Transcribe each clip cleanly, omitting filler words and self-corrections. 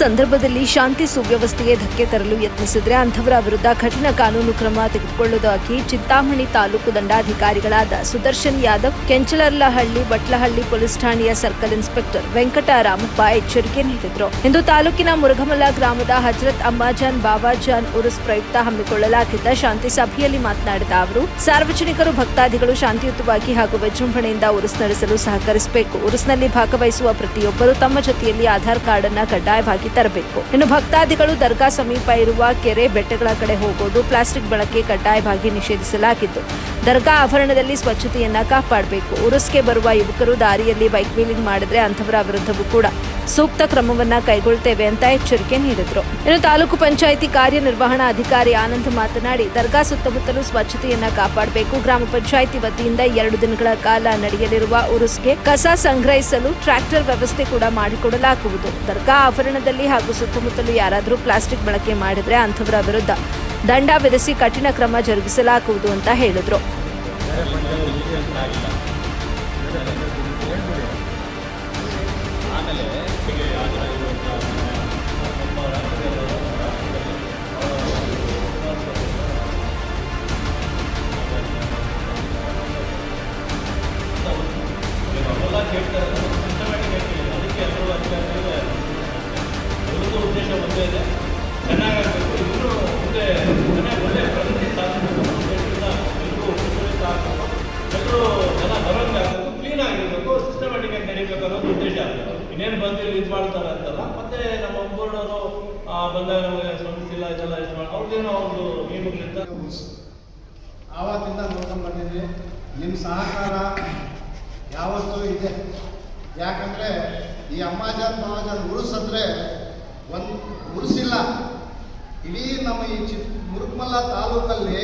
ಸಂದರ್ಭದಲ್ಲಿ ಶಾಂತಿ ಸುವ್ಯವಸ್ಥೆಗೆ ಧಕ್ಕೆ ತರಲು ಯತ್ನಿಸಿದರೆ ಅಂಥವರ ವಿರುದ್ಧ ಕಠಿಣ ಕಾನೂನು ಕ್ರಮ ತೆಗೆದುಕೊಳ್ಳುವುದಾಗಿ ಚಿಂತಾಮಣಿ ತಾಲೂಕು ದಂಡಾಧಿಕಾರಿಗಳಾದ ಸುದರ್ಶನ್ ಯಾದವ್, ಕೆಂಚಲರ್ಲಹಳ್ಳಿ, ಬಟ್ಲಹಳ್ಳಿ ಪೊಲೀಸ್ ಠಾಣೆಯ ಸರ್ಕಲ್ ಇನ್ಸ್ಪೆಕ್ಟರ್ ವೆಂಕಟರಾಮಪ್ಪ ಎಚ್ಚರಿಕೆ ನೀಡಿದರು. ಇಂದು ತಾಲೂಕಿನ ಮುರುಘಮಲ ಗ್ರಾಮದ ಹಜರತ್ ಅಮ್ಮಾಜಾನ್ ಬಾಬಾಜಾನ್ ಉರುಸ್ ಪ್ರಯುಕ್ತ ಹಮ್ಮಿಕೊಳ್ಳಲಾಗಿದ್ದ ಶಾಂತಿ ಸಭೆಯಲ್ಲಿ ಮಾತನಾಡಿದ ಅವರು, ಸಾರ್ವಜನಿಕರು ಭಕ್ತಾದಿಗಳು ಶಾಂತಿಯುತವಾಗಿ ಹಾಗೂ ವಿಜೃಂಭಣೆಯಿಂದ ಉರುಸ್ ನಡೆಸಲು ಸಹಕರಿಸಬೇಕು. ಉರುಸ್ನಲ್ಲಿ ಭಾಗವಹಿಸುವ ಪ್ರತಿಯೊಬ್ಬರು ತಮ್ಮ ಜೊತೆಯಲ್ಲಿ ಆಧಾರ್ ಕಾರ್ಡ್ ಅನ್ನು ಕಡ್ಡಾಯವಾಗಿ ತರಬೇಕು. ಇನ್ನು ಭಕ್ತಾದಿಗಳು ದರ್ಗಾ ಸಮೀಪ ಇರುವ ಕೆರೆ, ಬೆಟ್ಟಗಳ ಕಡೆ ಹೋಗೋದು, ಪ್ಲಾಸ್ಟಿಕ್ ಬಳಕೆ ಕಡ್ಡಾಯವಾಗಿ ನಿಷೇಧಿಸಲಾಗಿದ್ದು, ದರ್ಗಾ ಆವರಣದಲ್ಲಿ ಸ್ವಚ್ಛತೆಯನ್ನ ಕಾಪಾಡಬೇಕು. ಉರುಸ್ಗೆ ಬರುವ ಯುವಕರು ದಾರಿಯಲ್ಲಿ ಬೈಕ್ ವೀಲಿಂಗ್ ಮಾಡಿದ್ರೆ ಅಂಥವರ ವಿರುದ್ಧವೂ ಕೂಡ ಸೂಕ್ತ ಕ್ರಮವನ್ನ ಕೈಗೊಳ್ಳುತ್ತೇವೆ ಅಂತ ಎಚ್ಚರಿಕೆ ನೀಡಿದರು. ಇನ್ನು ತಾಲೂಕು ಪಂಚಾಯಿತಿ ಕಾರ್ಯನಿರ್ವಹಣಾ ಅಧಿಕಾರಿ ಆನಂದ್ ಮಾತನಾಡಿ, ದರ್ಗಾ ಸುತ್ತಮುತ್ತಲೂ ಸ್ವಚ್ಛತೆಯನ್ನ ಕಾಪಾಡಬೇಕು. ಗ್ರಾಮ ಪಂಚಾಯಿತಿ ವತಿಯಿಂದ 2 ದಿನಗಳ ಕಾಲ ನಡೆಯಲಿರುವ ಉರುಸ್ಗೆ ಕಸ ಸಂಗ್ರಹಿಸಲು ಟ್ರ್ಯಾಕ್ಟರ್ ವ್ಯವಸ್ಥೆ ಕೂಡ ಮಾಡಿಕೊಡಲಾಗುವುದು. ದರ್ಗಾ ಆವರಣದಲ್ಲಿ ಹಾಗೂ ಸುತ್ತಮುತ್ತಲೂ ಯಾರಾದರೂ ಪ್ಲಾಸ್ಟಿಕ್ ಬಳಕೆ ಮಾಡಿದ್ರೆ ಅಂಥವರ ವಿರುದ್ಧ ದಂಡ ವಿಧಿಸಿ ಕಠಿಣ ಕ್ರಮ ಜರುಗಿಸಲಾಗುವುದು ಅಂತ ಹೇಳಿದ್ರು. ಉದ್ದೇಶ ಒಂದೇ ಇದೆ, ಚೆನ್ನಾಗಾಗಬೇಕು. ಇನ್ನೂ ಮುಂದೆ ಚೆನ್ನಾಗಿ ಒಳ್ಳೆ ಪ್ರಗತಿ ಸಾಧಿಸಬೇಕು. ಎಲ್ಲರೂ ಜನ ಬರೋಂಗೆ ಆಗಬೇಕು, ಕ್ಲೀನ್ ಆಗಿರಬೇಕು, ಸಿಸ್ಟಮ್ಯಾಟಿಕ್ ಆಗಿ ನಡೀಬೇಕು ಅನ್ನೋದು ಉದ್ದೇಶ. ಇನ್ನೇನು ಬಂದು ಇದು ಮಾಡ್ತಾರೆ ಅಂತಲ್ಲ. ಮತ್ತೆ ನಮ್ಮ ಒಬ್ಬರವರು ಬಂದಾಗ ನಮಗೆ ಸ್ಪಂದಿಸಿಲ್ಲ, ಇದೆಲ್ಲ ಇದು ಮಾಡಿ ಅವ್ರದ್ದೇನೋ ಒಂದು ನಿಯಮಗಳಿಂದ ಆವತ್ತಿಂದ ನೋಡ್ಕೊಂಡು ಬಂದಿದ್ವಿ. ನಿಮ್ಮ ಸಹಕಾರ ಯಾವತ್ತೂ ಇದೆ. ಯಾಕಂದರೆ ಈ ಅಮ್ಮಾಜಾನ್ ಬಾಬಾಜಾನ್ ಉರುಸಂದ್ರೆ ಒಂದು ಉರುಸಿಲ್ಲ, ಇಡೀ ನಮ್ಮ ಈ ಮುರುಘಮಲ ತಾಲೂಕಲ್ಲಿ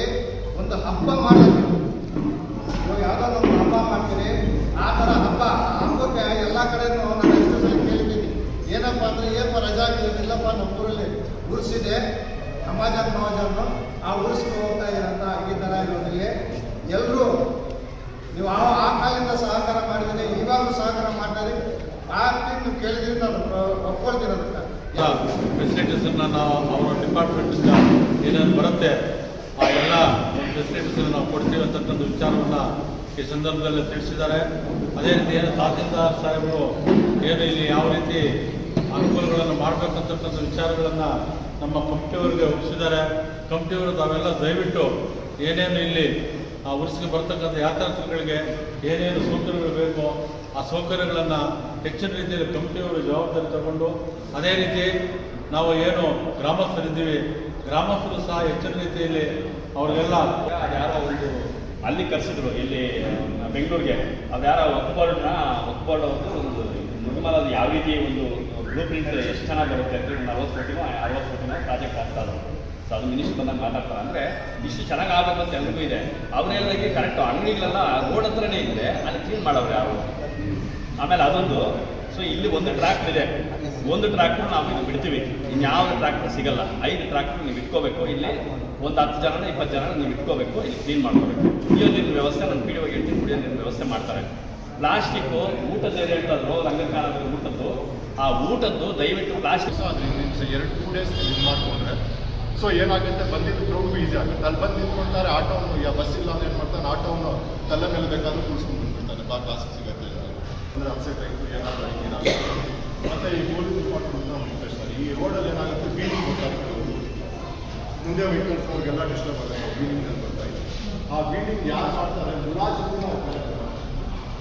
ಒಂದು ಹಬ್ಬ ಮಾಡೋದು. ಇವಾಗ ಯಾವುದೋ ಒಂದು ಹಬ್ಬ ಮಾಡ್ತೀರಿ, ಆ ಥರ ಹಬ್ಬಕ್ಕೆ ಎಲ್ಲ ಕಡೆನೂ ನಾನು ಎಷ್ಟು ಸಲ ಕೇಳಿದ್ದೀನಿ. ಏನಪ್ಪ ಅಂದರೆ ಏನಪ್ಪ ರಜಾ ಇಲ್ಲಪ್ಪ ನಮ್ಮ ಊರಲ್ಲಿ ಉರುಸಿದೆ ಅಮ್ಮಾಜಾನ್ ಬಾಬಾಜಾನು, ಆ ಉರುಸ್ಗೆ ಹೋಗ್ತಾ ಇರೋಂಥ ಈ ಥರ ಇರೋದ್ರಲ್ಲಿ ಎಲ್ಲರೂ ನೀವು ಆ ಕಾಲದಿಂದ ಸಹಕಾರ ಮಾಡಿದರೆ, ಇವಾಗಲೂ ಸಹಕಾರ ಮಾಡ್ತಾರೆ. ಆ ನೀವು ಕೇಳಿದ್ರಿ, ನಾನು ಒಪ್ಕೊಳ್ತೀನಿ. ಅದಕ್ಕೆ ಫೆಸಿಲಿಟೀಸನ್ನು ನಾವು ಅವರ ಡಿಪಾರ್ಟ್ಮೆಂಟಿಂದ ಏನೇನು ಬರುತ್ತೆ ಆ ಎಲ್ಲ ಫೆಸಿಲಿಟೀಸನ್ನು ನಾವು ಕೊಡ್ತೀವಿ ಅಂತಕ್ಕಂಥ ವಿಚಾರವನ್ನು ಈ ಸಂದರ್ಭದಲ್ಲಿ ತಿಳಿಸಿದ್ದಾರೆ. ಅದೇ ರೀತಿ ಏನು ತಹಸೀಲ್ದಾರ್ ಸಾಹೇಬರು ಏನು ಇಲ್ಲಿ ಯಾವ ರೀತಿ ಅನುಕೂಲಗಳನ್ನು ಮಾಡಬೇಕಂತಕ್ಕಂಥ ವಿಚಾರಗಳನ್ನು ನಮ್ಮ ಕಮಿಟಿಯವರಿಗೆ ಒಪ್ಪಿಸಿದ್ದಾರೆ. ಕಮಿಟಿಯವರು ತಾವೆಲ್ಲ ದಯವಿಟ್ಟು ಏನೇನು ಇಲ್ಲಿ ಆ ಉರುಸಿಗೆ ಬರ್ತಕ್ಕಂಥ ಯಾತ್ರಾರ್ಥಿಗಳಿಗೆ ಏನೇನು ಸೌಕರ್ಯಗಳು ಬೇಕೋ ಆ ಸೌಕರ್ಯಗಳನ್ನು ಹೆಚ್ಚಿನ ರೀತಿಯಲ್ಲಿ ಕಮಿಟಿಯವರು ಜವಾಬ್ದಾರಿ ತಗೊಂಡು, ಅದೇ ರೀತಿ ನಾವು ಏನು ಗ್ರಾಮಸ್ಥರಿದ್ದೀವಿ, ಗ್ರಾಮಸ್ಥರು ಸಹ ಹೆಚ್ಚಿನ ರೀತಿಯಲ್ಲಿ ಅವ್ರಿಗೆಲ್ಲ ಯಾರೋ ಒಂದು ಅಲ್ಲಿ ಕರೆಸಿದ್ರು, ಇಲ್ಲಿ ಬೆಂಗಳೂರಿಗೆ. ಅದ್ಯಾರೋ ಒಕ್ಬೋರ್ಡ್ ಒಂದು ಮುರುಘಮಲದ ಯಾವ ರೀತಿ ಒಂದು ಬ್ಲೂ ಪ್ರಿಂಟ್ ಎಷ್ಟು ಚೆನ್ನಾಗಿ ಬರುತ್ತೆ ಅಂತೇಳಿ 40 ಕೋಟಿನೋ 60 ಕೋಟಿನೋ ಪ್ರಾಜೆಕ್ಟ್ ಆಗ್ತಾ ಇದ್ರು. ಸೊ ಅದು ಮಿನಿಸ್ಟರ್ ಬಂದಾಗ ಮಾತಾಡ್ತಾರೆ. ಅಂದರೆ ಇಷ್ಟು ಚೆನ್ನಾಗಿ ಆಗಬೇಕು ಅಂತ ಎಲ್ರಿಗೂ ಇದೆ. ಅವರೆಲ್ಲರಿಗೆ ಕರೆಕ್ಟು ಅಂಗಡಿಗಳೆಲ್ಲ ರೋಡ್ ಹತ್ರನೇ ಇದ್ದರೆ ಅಲ್ಲಿ ಕ್ಲೀನ್ ಮಾಡೋರು ಯಾರು. ಆಮೇಲೆ ಅದೊಂದು, ಸೊ ಇಲ್ಲಿ ಒಂದು ಟ್ರ್ಯಾಕ್ಟರ್ ಇದೆ, ಒಂದು ಟ್ರ್ಯಾಕ್ಟರ್ ನಾವು ಇದು ಬಿಡ್ತೀವಿ, ಇನ್ಯಾವ ಟ್ರ್ಯಾಕ್ಟರ್ ಸಿಗಲ್ಲ. 5 ಟ್ರ್ಯಾಕ್ಟರ್ ನೀವು ಇಟ್ಕೋಬೇಕು. ಇಲ್ಲಿ ಒಂದು 10 ಜನ 20 ಜನ ನೀವು ಇಟ್ಕೋಬೇಕು, ಇಲ್ಲಿ ಕ್ಲೀನ್ ಮಾಡ್ಕೋಬೇಕು. ಕುಡಿಯೋ ನೀರಿನ ವ್ಯವಸ್ಥೆ ನಾನು PDO ಹೇಳ್ತೀನಿ, ಕುಡಿಯೋ ನೀರಿನ ವ್ಯವಸ್ಥೆ ಮಾಡ್ತಾರೆ. ಪ್ಲಾಸ್ಟಿಕ್ಕು ಊಟದ ಹೇಳ್ತಾದ್ರು, ರಂಗಕಾಲದ ಊಟದ್ದು, ಆ ಊಟದ್ದು ದಯವಿಟ್ಟು ಪ್ಲಾಸ್ಟಿಕ್ ಅದು 2 ಡೇಸ್ ಇದು ಮಾಡಿಕೊಂಡ್ರೆ ಸೊ ಏನಾಗುತ್ತೆ, ಬಂದಿದ್ದು ಕ್ರೌಡ್ಗೂ ಈಸಿ ಆಗುತ್ತೆ. ಅಲ್ಲಿ ಬಂದು ನಿಂತ್ಕೊಳ್ತಾರೆ, ಆಟೋವನ್ನು ಬಸ್ ಇಲ್ಲ ಅಂದ್ರೆ ಏನು ಮಾಡ್ತಾನೆ, ಆಟೋವನ್ನು ತಲೆ ಮೇಲೆ ಬೇಕಾದ್ರೂ ಕುಳಿಸ್ಕೊಂಡು ಬಿಡ್ತಾನೆ, ಕ್ಲಾಸಿಗೆ ಸಿಗುತ್ತೆ ಅಂದರೆ ಅಪ್ಸೆಟ್ ಆಯಿತು ಏನಾದರೂ ಏನಾಗುತ್ತೆ. ಮತ್ತು ಈ ಪೊಲೀಸ್ ಡಿಪಾರ್ಟ್ಮೆಂಟ್ ಮುಗಿಸ್ತಾರೆ. ಈ ರೋಡಲ್ಲಿ ಏನಾಗುತ್ತೆ, ಬೀಡಿಂಗ್ ಗೊತ್ತಾಗುತ್ತೆ. ಮುಂದೆ ವೆಹಿಕಲ್ಸ್ ಅವ್ರಿಗೆಲ್ಲ ಡಿಸ್ಟರ್ಬ್ ಆಗುತ್ತೆ, ಬೀಡಿಂಗ್ ಬರ್ತಾಯಿದೆ. ಆ ಬೀಡಿಂಗ್ ಯಾರು ಮಾಡ್ತಾರೆ, ಮುಲಾಜಿಗೂ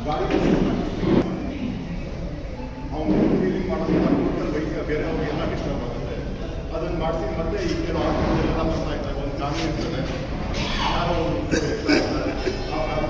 ಗಾಡಿ ಅವ್ನು ಬೀಡಿಂಗ್ ಮಾಡೋದು ಬೈಕ್ ಬೇರೆಯವ್ರಿಗೆಲ್ಲ ಡಿಸ್ಟರ್ಬ್ ಆಗುತ್ತೆ. ಅದನ್ನು ಮಾಡಿಸಿ ಮತ್ತೆ ಈ ಕೆಲವು ಆಟೋಗಳೆಲ್ಲ ಬರ್ತಾ ಇದ್ದಾರೆ. ಒಂದು ಕಾನೂನು ಇರ್ತದೆ, ಯಾರೋ